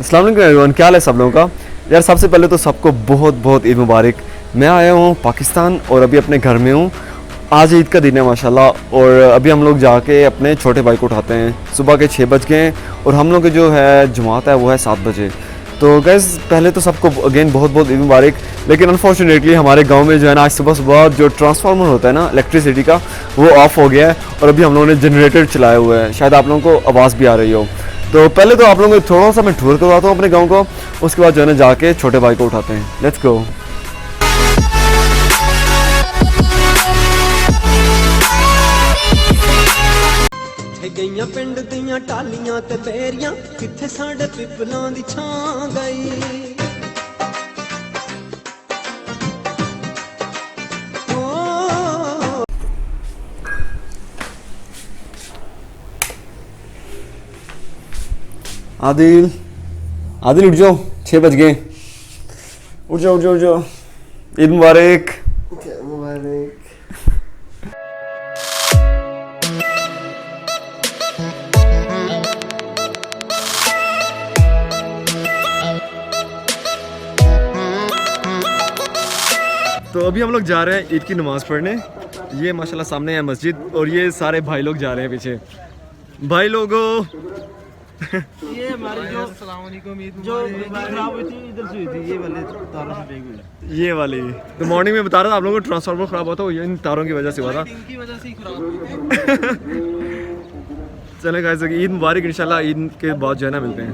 अस्सलाम वालेकुम एवरीवन, क्या हाल है सब लोगों का। यार सबसे पहले तो सबको बहुत बहुत ईद मुबारक। मैं आया हूँ पाकिस्तान और अभी अपने घर में हूँ। आज ईद का दिन है माशाल्लाह, और अभी हम लोग जाके अपने छोटे भाई को उठाते हैं। सुबह के 6 बज गए और हम लोग की जो है जमात है वो है 7 बजे। तो गैस पहले तो सबको अगेन बहुत बहुत ईद मुबारक। लेकिन अनफॉर्चुनेटली हमारे गांव में जो है ना, आज सुबह सुबह जो ट्रांसफार्मर होता है ना इलेक्ट्रिसिटी का, वो ऑफ़ हो गया है और अभी हम लोगों ने जनरेटर चलाया हुआ है। शायद आप लोगों को आवाज़ भी आ रही हो। तो पहले तो आप लोगों को थोड़ा सा मैं टूर करवाता हूँ अपने गांव को, उसके बाद जो है ना जाके छोटे भाई को उठाते हैं। Let's go. गईयां पिंड दियां टालियां ते बेरियां किथे साडे पिपलां दी छां गई। आदिल, आदिल उठ जाओ, 6 बज गए। उठ जाओ उठ जाओ उठ जाओ। ईद मुबारक। मुबारक। तो अभी हम लोग जा रहे हैं ईद की नमाज़ पढ़ने। ये माशाल्लाह सामने है मस्जिद और ये सारे भाई लोग जा रहे हैं पीछे। भाई लोगों ये हमारी जो खराब हुई थी इधर से हुई थी, ये वाले तारों से फेंक हुई। ये वाली तो मॉर्निंग में बता रहा था आप लोगों को ट्रांसफार्मर ख़राब हुआ था, वो इन तारों की वजह से हुआ था। इनकी वजह से ही खराब हुई। चले गाइस, ईद मुबारक। इंशाल्लाह ईद के बाद जो है ना मिलते हैं।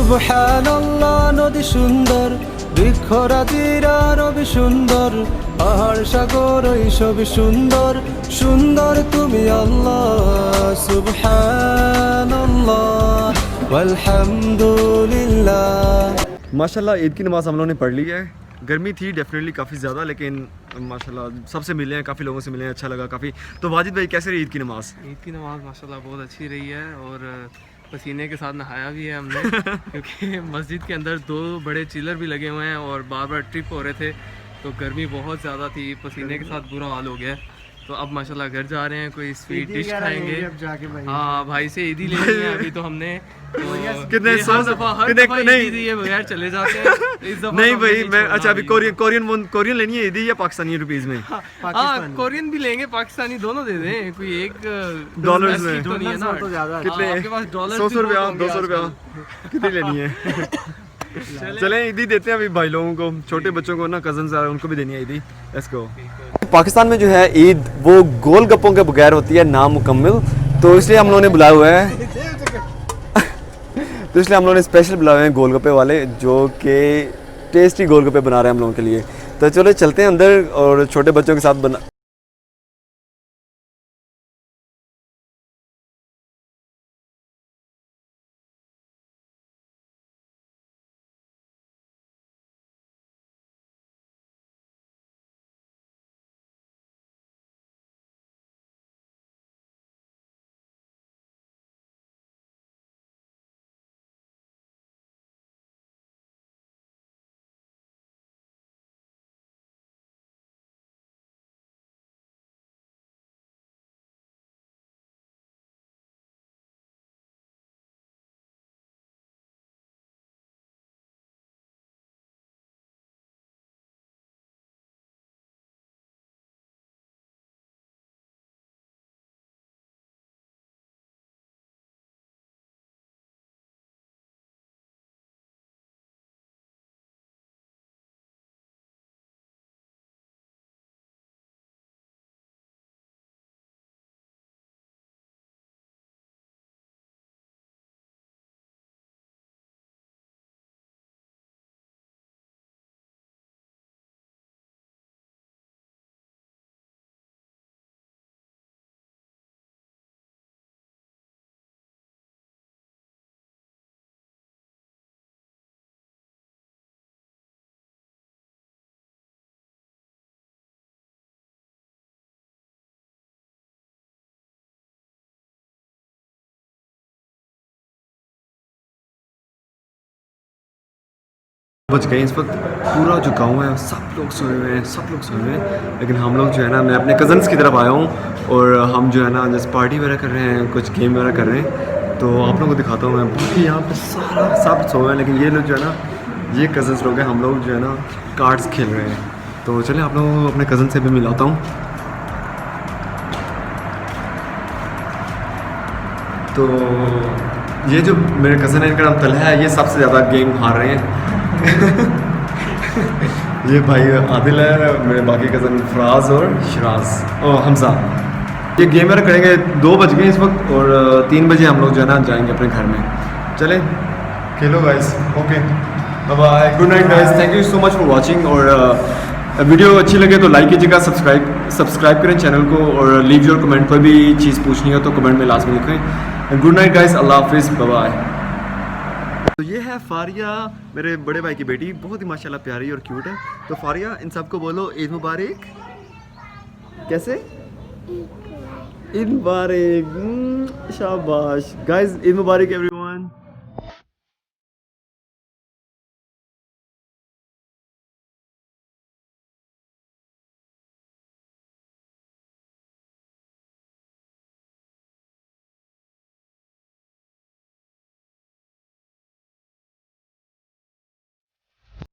সুবহানাল্লাহ নদী সুন্দর, বৃক্ষরাজিরা রবি সুন্দর, পাহাড় সাগর ওই সবই সুন্দর, সুন্দর তুমি আল্লাহ। সুবহানাল্লাহ ওয়ালহামদুলিল্লাহ। माशाल्लाह ईद की नमाज़ हम लोगों ने पढ़ ली है। गर्मी थी डेफिनेटली काफ़ी ज़्यादा, लेकिन माशाल्लाह सबसे मिले हैं, काफ़ी लोगों से मिले हैं, अच्छा लगा काफ़ी। तो वाजिद भाई कैसे रही ईद की नमाज़? ईद की नमाज़ माशाल्लाह बहुत अच्छी रही है और पसीने के साथ नहाया भी है हमने क्योंकि मस्जिद के अंदर 2 बड़े चिलर भी लगे हुए हैं और बार बार ट्रिप हो रहे थे, तो गर्मी बहुत ज़्यादा थी, पसीने के साथ बुरा हाल हो गया। तो अब माशाल्लाह घर जा रहे हैं, कोई स्वीट डिश खाएंगे। हाँ भाई से ईदी लेनी है अभी तो हमने। तो कितने ये हर दफ़ा नहीं ईदी दिए बगैर चले जाते हैं। इस दफ़ा नहीं तो भाई हमने मैं छोड़ना अच्छा अभी अभी। कोरियन लेनी है ईदी या पाकिस्तानी रुपीज़ में? हाँ कोरियन भी लेंगे, पाकिस्तानी दोनों दे दें, कोई एक डॉलर्स में तो नहीं है ना। कितने? आपके पास डॉलर 100 रुपया 200 रुपया कितनी लेनी है? चलें ईदी देते हैं अभी भाई लोगों को, छोटे बच्चों को ना, कजन्स आ रहे हैं उनको भी देनी है ईदी। Let's go. पाकिस्तान में जो है ईद वो गोल गप्पों के बगैर होती है नामुकम्मल, तो इसलिए हम लोगों ने बुलाया हुआ है तो इसलिए हम लोगों ने स्पेशल बुलाए हुए हैं गोलगप्पे वाले, जो कि टेस्टी गोलगप्पे बना रहे हैं हम लोगों के लिए। तो चलो चलते हैं अंदर और छोटे बच्चों के साथ बना बच गए इस वक्त पूरा जो गांव है सब लोग सोए हुए हैं, सब लोग सोए हुए हैं, लेकिन हम लोग जो है ना, मैं अपने कज़न्स की तरफ आया हूँ और हम जो है ना जैसे पार्टी वगैरह कर रहे हैं, कुछ गेम वगैरह कर रहे हैं, तो आप लोगों को दिखाता हूँ मैं। बाकी यहाँ पे सारा सब सोए हैं, लेकिन ये लोग जो है ना, ये कज़न्स लोग हैं, हम लोग जो है ना कार्ड्स खेल रहे हैं। तो चलिए आप लोगों को अपने कज़न से भी मिलाता हूँ। तो ये जो मेरे कज़न है, इनका नाम तलहा है, ये सबसे ज़्यादा गेम हार रहे हैं। ये भाई आदिल है, मेरे बाकी कज़न फराज और शराज और हमजा। ये गेम वगैरह करेंगे। 2 बज गए इस वक्त और 3 बजे हम लोग जो है ना जाएंगे अपने घर में। चले खेलो guys, okay bye bye, good night guys, thank you so much for watching. और वीडियो अच्छी लगे तो लाइक कीजिएगा, सब्सक्राइब करें चैनल को और लीव योर कमेंट। कोई भी चीज़ पूछनी हो तो कमेंट में लास्ट में लिखें। गुड नाइट गाइस, अल्लाह हाफिज़, बाय बाय। तो ये है फारिया, मेरे बड़े भाई की बेटी, बहुत ही माशाल्लाह प्यारी और क्यूट है। तो फारिया, इन सबको बोलो ईद मुबारक। कैसे? ईद मुबारक, शाबाश गाइस, ईद मुबारक एवरी